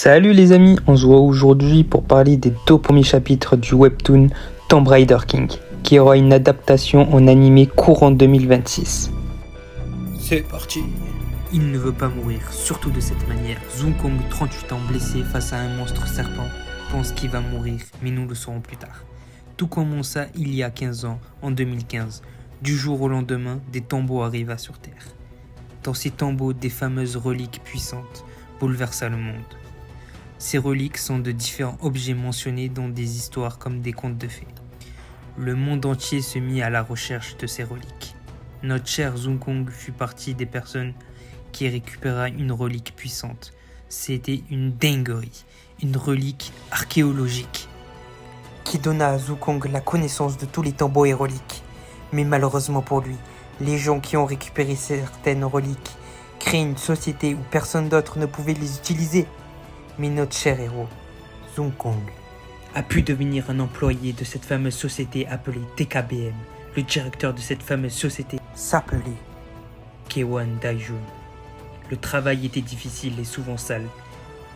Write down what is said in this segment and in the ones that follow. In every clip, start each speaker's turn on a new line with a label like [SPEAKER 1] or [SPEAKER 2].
[SPEAKER 1] Salut les amis, on se voit aujourd'hui pour parler des 2 premiers chapitres du webtoon Tomb Raider King, qui aura une adaptation en animé courant 2026.
[SPEAKER 2] C'est parti.
[SPEAKER 3] Il ne veut pas mourir, surtout de cette manière. Zhongkong, 38 ans, blessé face à un monstre serpent, pense qu'il va mourir, mais nous le saurons plus tard. Tout commença il y a 15 ans, en 2015. Du jour au lendemain, des tombeaux arriva sur Terre. Dans ces tombeaux, des fameuses reliques puissantes bouleversa le monde. Ces reliques sont de différents objets mentionnés dans des histoires comme des contes de fées. Le monde entier se mit à la recherche de ces reliques. Notre cher Zhongkong fut partie des personnes qui récupéra une relique puissante. C'était une dinguerie, une relique archéologique
[SPEAKER 4] qui donna à Zhongkong la connaissance de tous les tombeaux et reliques. Mais malheureusement pour lui, les gens qui ont récupéré certaines reliques créent une société où personne d'autre ne pouvait les utiliser. Mais notre cher héros, Zhongkong,
[SPEAKER 3] a pu devenir un employé de cette fameuse société appelée TKBM. Le directeur de cette fameuse société
[SPEAKER 4] s'appelait
[SPEAKER 3] Kwon Daijun. Le travail était difficile et souvent sale,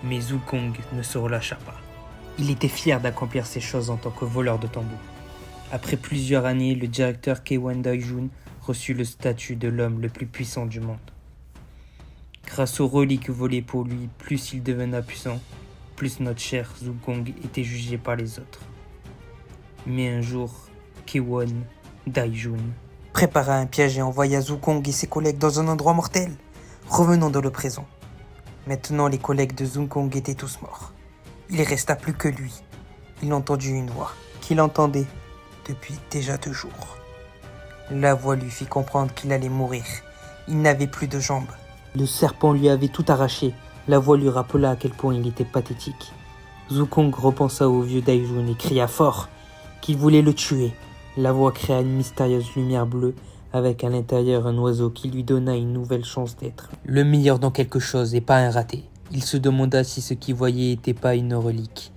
[SPEAKER 3] mais Zhongkong ne se relâcha pas. Il était fier d'accomplir ces choses en tant que voleur de tambours. Après plusieurs années, le directeur Kwon Daijun reçut le statut de l'homme le plus puissant du monde. Grâce aux reliques volées pour lui, plus il devena puissant, plus notre cher Zhongkong était jugé par les autres. Mais un jour, Kwon Daijun
[SPEAKER 4] prépara un piège et envoya Zhongkong et ses collègues dans un endroit mortel. Revenons dans le présent. Maintenant, les collègues de Zhongkong étaient tous morts. Il ne resta plus que lui. Il entendit une voix qu'il entendait depuis déjà 2 jours. La voix lui fit comprendre qu'il allait mourir. Il n'avait plus de jambes.
[SPEAKER 3] Le serpent lui avait tout arraché. La voix lui rappela à quel point il était pathétique. Zhongkong repensa au vieux Daijun et cria fort qu'il voulait le tuer. La voix créa une mystérieuse lumière bleue avec à l'intérieur un oiseau qui lui donna une nouvelle chance d'être le meilleur dans quelque chose et pas un raté. Il se demanda si ce qu'il voyait n'était pas une relique.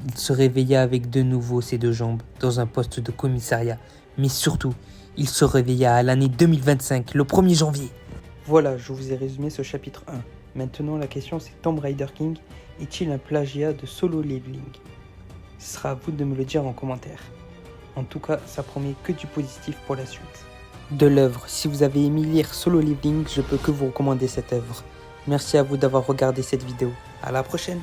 [SPEAKER 3] Il se réveilla avec de nouveau ses 2 jambes dans un poste de commissariat. Mais surtout, il se réveilla à l'année 2025, le 1er janvier.
[SPEAKER 1] Voilà, je vous ai résumé ce chapitre 1. Maintenant la question c'est Tomb Raider King est-il un plagiat de Solo Leveling? Ce sera à vous de me le dire en commentaire. En tout cas, ça promet que du positif pour la suite. De l'œuvre, si vous avez aimé lire Solo Leveling, je peux que vous recommander cette œuvre. Merci à vous d'avoir regardé cette vidéo. À la prochaine.